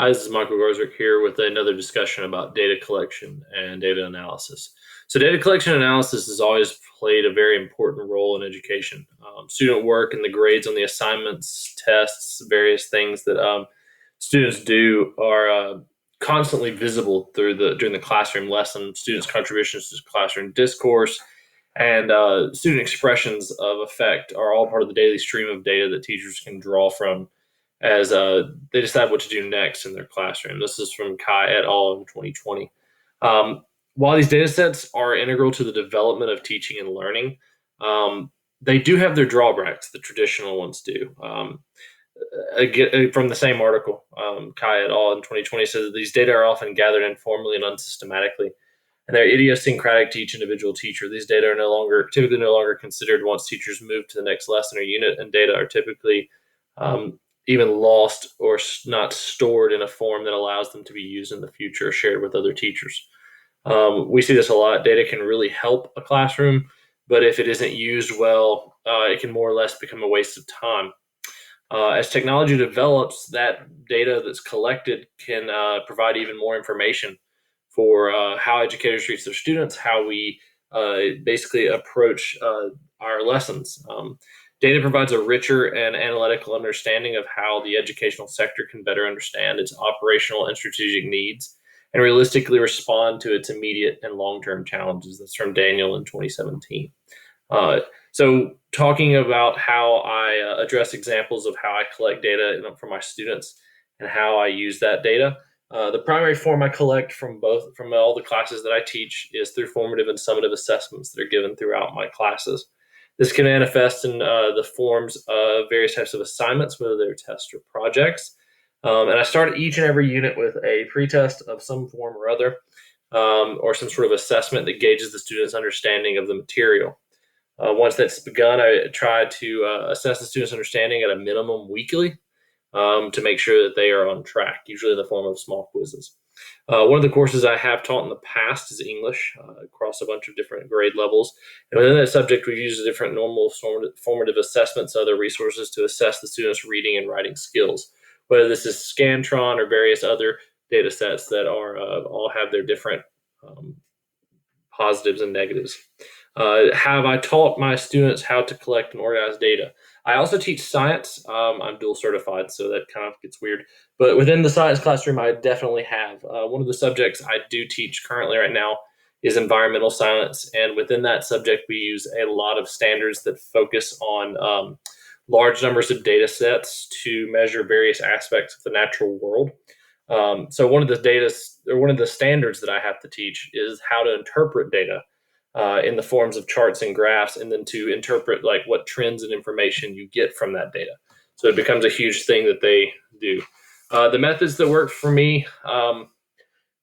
Hi, this is Michael Garrzarek here with another discussion about data collection and data analysis. So, data collection and analysis has always played a very important role in education. Student work and the grades on the assignments, tests, various things that students do are constantly visible during the classroom lesson. Students' contributions to classroom discourse and student expressions of effect are all part of the daily stream of data that teachers can draw from as they decide what to do next in their classroom. This is from Kai et al. In 2020. Um, while these data sets are integral to the development of teaching and learning, they do have their drawbacks, the traditional ones do. Again, from the same article, Kai et al. In 2020 says that these data are often gathered informally and unsystematically, and they're idiosyncratic to each individual teacher. These data are typically no longer considered once teachers move to the next lesson or unit, and data are typically even lost or not stored in a form that allows them to be used in the future or shared with other teachers. We see this a lot. Data can really help a classroom, but if it isn't used well, it can more or less become a waste of time. As technology develops, that data that's collected can provide even more information for how educators treat their students, how we basically approach our lessons. Data provides a richer and analytical understanding of how the educational sector can better understand its operational and strategic needs and realistically respond to its immediate and long-term challenges. That's from Daniel in 2017. So talking about how I address examples of how I collect data for my students and how I use that data. The primary form I collect from all the classes that I teach is through formative and summative assessments that are given throughout my classes. This can manifest in the forms of various types of assignments, whether they're tests or projects. And I start each and every unit with a pretest of some form or other, or some sort of assessment that gauges the student's understanding of the material. Once that's begun, I try to assess the student's understanding at a minimum weekly to make sure that they are on track, usually in the form of small quizzes. One of the courses I have taught in the past is English across a bunch of different grade levels. And within that subject, we've used different normal formative assessments and other resources to assess the students' reading and writing skills, whether this is Scantron or various other data sets that are all have their different positives and negatives. Have I taught my students how to collect and organize data? I also teach science. I'm dual certified, so that kind of gets weird. But within the science classroom, I definitely have. One of the subjects I do teach currently right now is environmental science. And within that subject, we use a lot of standards that focus on large numbers of data sets to measure various aspects of the natural world. So one of the standards that I have to teach is how to interpret data in the forms of charts and graphs, and then to interpret like what trends and information you get from that data. So it becomes a huge thing that they do. The methods that worked for me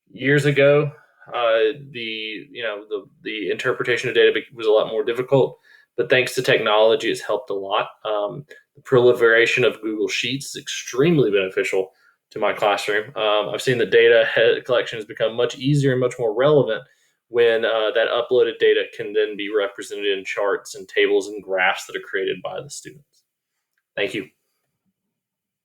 years ago, the interpretation of data was a lot more difficult, but thanks to technology, it's helped a lot. The proliferation of Google Sheets is extremely beneficial to my classroom. I've seen the data collection has become much easier and much more relevant when that uploaded data can then be represented in charts and tables and graphs that are created by the students. Thank you.